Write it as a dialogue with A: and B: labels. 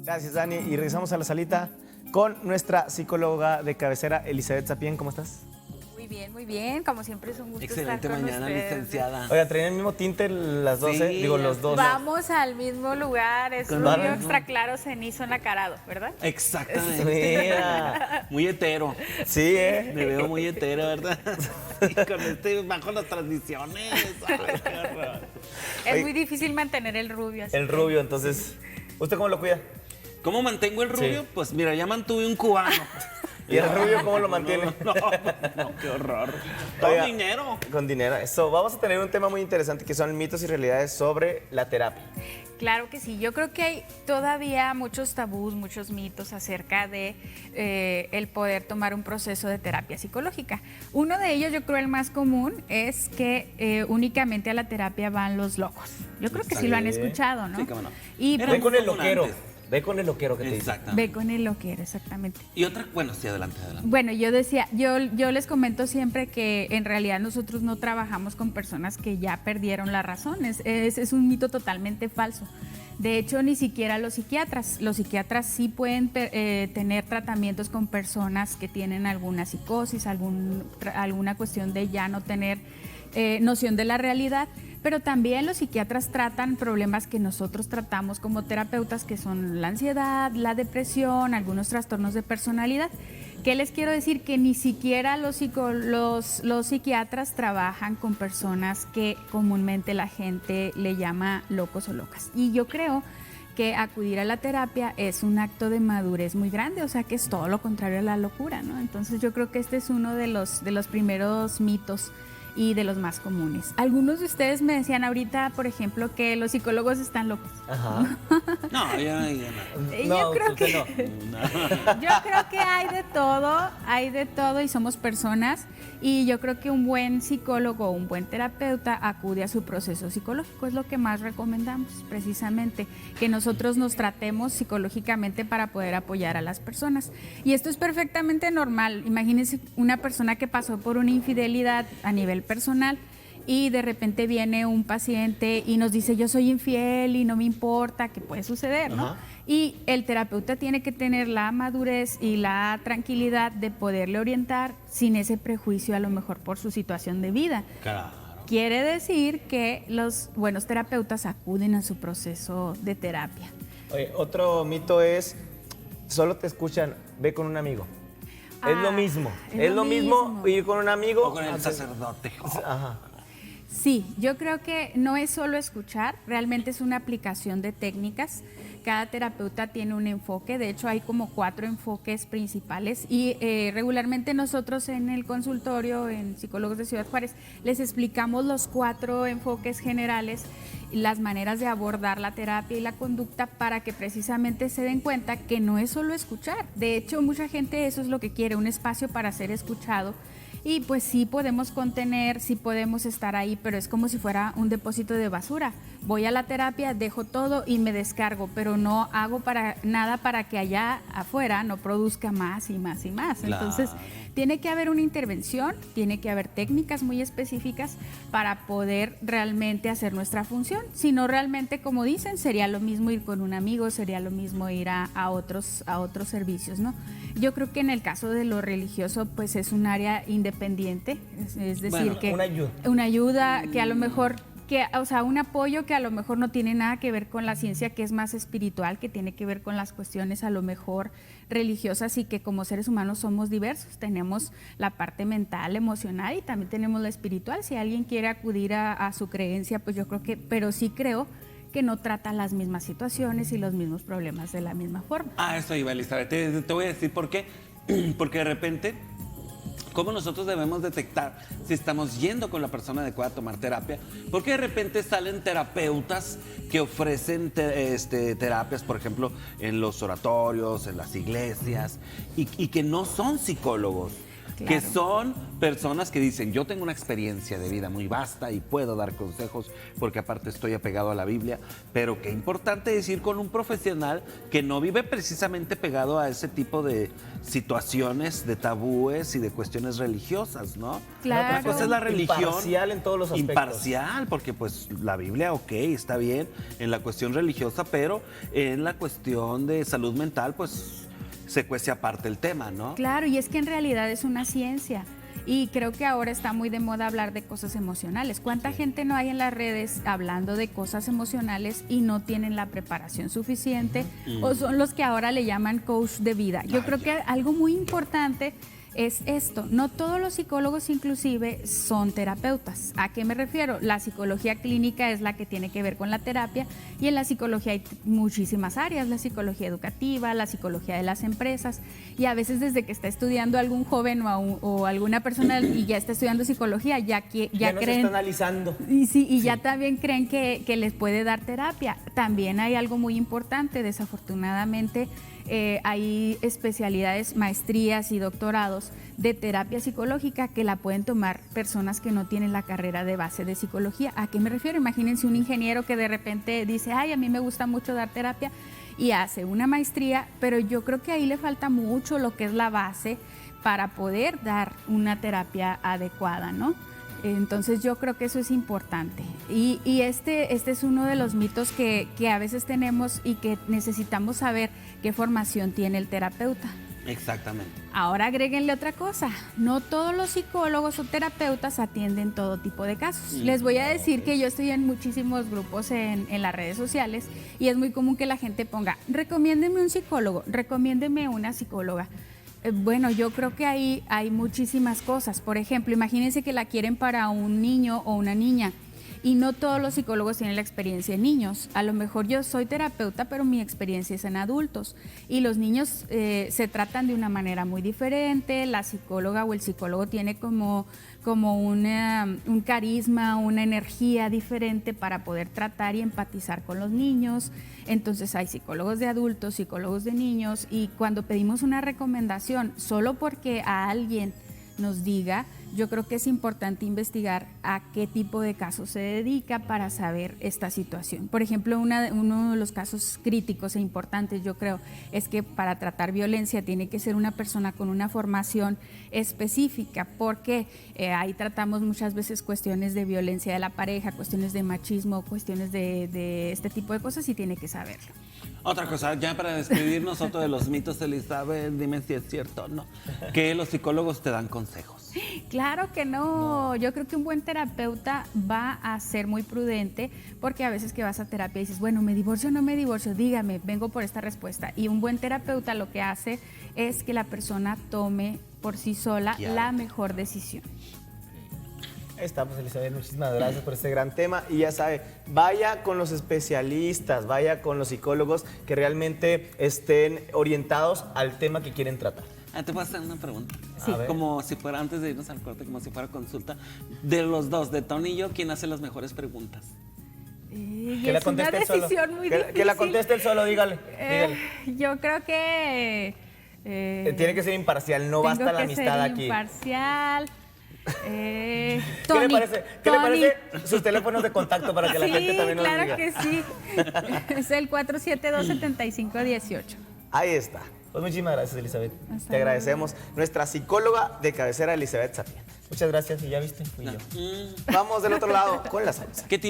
A: Gracias, Dani. Y regresamos a la salita con nuestra psicóloga de cabecera, Elizabeth Sapien. ¿Cómo estás?
B: Muy bien, muy bien. Como siempre es un gusto
C: Excelente
B: estar con
C: mañana,
B: ustedes.
C: licenciada.
A: Oiga, ¿traen el mismo tinte las 12?
C: Sí,
A: Digo, los dos.
B: Vamos al mismo lugar, es
C: Con
B: rubio
C: barba.
B: extra claro, cenizo nacarado, ¿verdad?
C: Exactamente.
A: Mira.
C: Muy hetero.
A: Sí, ¿eh?
C: Me veo muy hetero, ¿verdad? Y con bajo las transmisiones. Ay, qué horror.
B: Es
A: Oye,
B: muy difícil mantener el rubio así.
A: El rubio, entonces. ¿Usted cómo lo cuida?
C: ¿Cómo mantengo el rubio?
A: Sí.
C: Pues mira, ya mantuve un cubano.
A: ¿Y el rubio cómo lo mantiene?
C: No, qué horror. Todo
A: Oiga,
C: dinero.
A: Con dinero. Eso, vamos a tener un tema muy interesante que son mitos y realidades sobre la terapia.
B: Claro que sí, yo creo que hay todavía muchos tabús, muchos mitos acerca de el poder tomar un proceso de terapia psicológica. Uno de ellos, yo creo el más común, es que únicamente a la terapia van los locos. Yo creo que sí lo han escuchado, ¿no?
C: Sí, cómo no.
B: Y
C: Era
A: Ve
B: pues,
A: con el
C: común
A: loquero.
C: antes.
A: Ve con el loquero que te dice.
C: Exactamente.
B: ve con el loquero, exactamente.
C: Y otra, bueno, sí, adelante.
B: Bueno, yo decía, yo les comento siempre que en realidad nosotros no trabajamos con personas que ya perdieron la razón. Es un mito totalmente falso. De hecho, ni siquiera los psiquiatras. Los psiquiatras sí pueden tener tratamientos con personas que tienen alguna psicosis, alguna cuestión de ya no tener noción de la realidad. Pero también los psiquiatras tratan problemas que nosotros tratamos como terapeutas, que son la ansiedad, la depresión, algunos trastornos de personalidad. ¿Qué les quiero decir? Que ni siquiera los psiquiatras trabajan con personas que comúnmente la gente le llama locos o locas. Y yo creo que acudir a la terapia es un acto de madurez muy grande, o sea que es todo lo contrario a la locura, ¿no? Entonces yo creo que este es uno de los primeros mitos y de los más comunes. Algunos de ustedes me decían ahorita, por ejemplo, que los psicólogos están locos.
A: Ajá.
C: No, ya no.
B: Yo creo
A: usted
B: que
A: no.
B: yo creo que hay de todo y somos personas, y yo creo que un buen psicólogo o un buen terapeuta acude a su proceso psicológico, es lo que más recomendamos, precisamente, que nosotros nos tratemos psicológicamente para poder apoyar a las personas. Y esto es perfectamente normal. Imagínense una persona que pasó por una infidelidad a nivel personal y de repente viene un paciente y nos dice yo soy infiel y no me importa, que puede suceder, ¿no?
A: Ajá.
B: Y el terapeuta tiene que tener la madurez y la tranquilidad de poderle orientar sin ese prejuicio a lo mejor por su situación de vida.
C: Claro.
B: Quiere decir que los buenos terapeutas acuden a su proceso de terapia.
A: Oye, otro mito es, solo te escuchan, ve con un amigo. Es lo mismo. Es lo mismo ir con un amigo.
C: O con el sacerdote.
A: Ajá.
B: Sí, yo creo que no es solo escuchar, realmente es una aplicación de técnicas. Cada terapeuta tiene un enfoque, de hecho hay como 4 enfoques principales y regularmente nosotros en el consultorio, en Psicólogos de Ciudad Juárez, les explicamos los 4 enfoques generales, las maneras de abordar la terapia y la conducta para que precisamente se den cuenta que no es solo escuchar. De hecho, mucha gente eso es lo que quiere, un espacio para ser escuchado. Y pues sí podemos contener, sí podemos estar ahí, pero es como si fuera un depósito de basura. Voy a la terapia, dejo todo y me descargo, pero no hago nada para que allá afuera no produzca más y más y más.
C: Claro.
B: Entonces, tiene que haber una intervención, tiene que haber técnicas muy específicas para poder realmente hacer nuestra función. Si no, realmente, como dicen, sería lo mismo ir con un amigo, sería lo mismo ir a otros servicios, ¿no? Yo creo que en el caso de lo religioso, pues es un área independiente, es decir,
C: Bueno,
B: que
A: una ayuda.
B: que a lo mejor o sea, un apoyo que a lo mejor no tiene nada que ver con la ciencia, que es más espiritual, que tiene que ver con las cuestiones a lo mejor religiosas, y que como seres humanos somos diversos, tenemos la parte mental, emocional y también tenemos la espiritual. Si alguien quiere acudir a su creencia, pues yo creo que, pero sí creo que no trata las mismas situaciones y los mismos problemas de la misma forma.
C: Ah, eso iba, Elizabeth. Te voy a decir por qué. Porque de repente, ¿cómo nosotros debemos detectar si estamos yendo con la persona adecuada a tomar terapia? Porque de repente salen terapeutas que ofrecen terapias, por ejemplo, en los oratorios, en las iglesias, y que no son psicólogos. que son personas que dicen, yo tengo una experiencia de vida muy vasta y puedo dar consejos porque aparte estoy apegado a la Biblia, pero qué importante es ir con un profesional que no vive precisamente pegado a ese tipo de situaciones, de tabúes y de cuestiones religiosas, ¿no?
B: Claro.
C: Otra cosa es la religión.
A: Imparcial en todos los aspectos.
C: Imparcial, porque pues la Biblia, ok, está bien en la cuestión religiosa, pero en la cuestión de salud mental, pues se cuece aparte el tema, ¿no?
B: Claro, y es que en realidad es una ciencia. Y creo que ahora está muy de moda hablar de cosas emocionales. ¿Cuánta gente no hay en las redes hablando de cosas emocionales y no tienen la preparación suficiente? O son los que ahora le llaman coach de vida. Yo creo que algo muy importante es esto. No todos los psicólogos inclusive son terapeutas. ¿A qué me refiero? La psicología clínica es la que tiene que ver con la terapia y en la psicología hay muchísimas áreas, la psicología educativa, la psicología de las empresas y a veces desde que está estudiando algún joven o alguna persona y ya está estudiando psicología, ya
A: nos
B: creen...
A: está analizando.
B: Y ya también creen que les puede dar terapia. También hay algo muy importante, desafortunadamente, hay especialidades, maestrías y doctorados de terapia psicológica que la pueden tomar personas que no tienen la carrera de base de psicología. ¿A qué me refiero? Imagínense un ingeniero que de repente dice, ay, a mí me gusta mucho dar terapia y hace una maestría, pero yo creo que ahí le falta mucho lo que es la base para poder dar una terapia adecuada, ¿no? Entonces yo creo que eso es importante y este es uno de los mitos que a veces tenemos y que necesitamos saber qué formación tiene el terapeuta.
C: Exactamente.
B: Ahora agréguenle otra cosa, no todos los psicólogos o terapeutas atienden todo tipo de casos. Les voy a decir que yo estoy en muchísimos grupos en las redes sociales y es muy común que la gente ponga, recomiéndeme un psicólogo, recomiéndeme una psicóloga. Bueno, yo creo que ahí hay muchísimas cosas. Por ejemplo, imagínense que la quieren para un niño o una niña y no todos los psicólogos tienen la experiencia en niños. A lo mejor yo soy terapeuta, pero mi experiencia es en adultos y los niños se tratan de una manera muy diferente. La psicóloga o el psicólogo tiene como un carisma, una energía diferente para poder tratar y empatizar con los niños. Entonces hay psicólogos de adultos, psicólogos de niños y cuando pedimos una recomendación, solo porque a alguien nos diga, yo creo que es importante investigar a qué tipo de casos se dedica para saber esta situación. Por ejemplo, uno de los casos críticos e importantes, yo creo, es que para tratar violencia tiene que ser una persona con una formación específica, porque ahí tratamos muchas veces cuestiones de violencia de la pareja, cuestiones de machismo, cuestiones de este tipo de cosas y tiene que saberlo.
C: Otra cosa, ya para despedirnos, otro de los mitos, Elizabeth, dime si es cierto o no, que los psicólogos te dan consejos.
B: Claro que no. Yo creo que un buen terapeuta va a ser muy prudente porque a veces que vas a terapia y dices, bueno, ¿me divorcio o no me divorcio? Dígame, vengo por esta respuesta. Y un buen terapeuta lo que hace es que la persona tome por sí sola la mejor decisión.
A: Ahí estamos, Elizabeth, muchísimas gracias por este gran tema y ya sabe, vaya con los especialistas, vaya con los psicólogos que realmente estén orientados al tema que quieren tratar.
C: Te voy a hacer una pregunta.
B: Sí.
C: Como si fuera, antes de irnos al corte, como si fuera consulta. De los dos, de Tony y yo, ¿quién hace las mejores preguntas?
A: Que la conteste él solo.
B: Muy difícil.
A: Que la conteste él solo, dígale.
B: Yo creo que...
A: tiene que ser imparcial, no basta la amistad aquí.
B: Imparcial.
A: ¿Qué le parece? ¿Qué le parece sus teléfonos de contacto para que la gente también nos diga?
B: Claro que sí. Es el 472-7518.
A: Ahí está. Pues muchísimas gracias, Elizabeth.
B: Hasta
A: Te agradecemos. Nuestra psicóloga de cabecera, Elizabeth Sapien. Muchas gracias y ya viste, fui yo. Vamos del otro lado con la salsa.
C: ¿Qué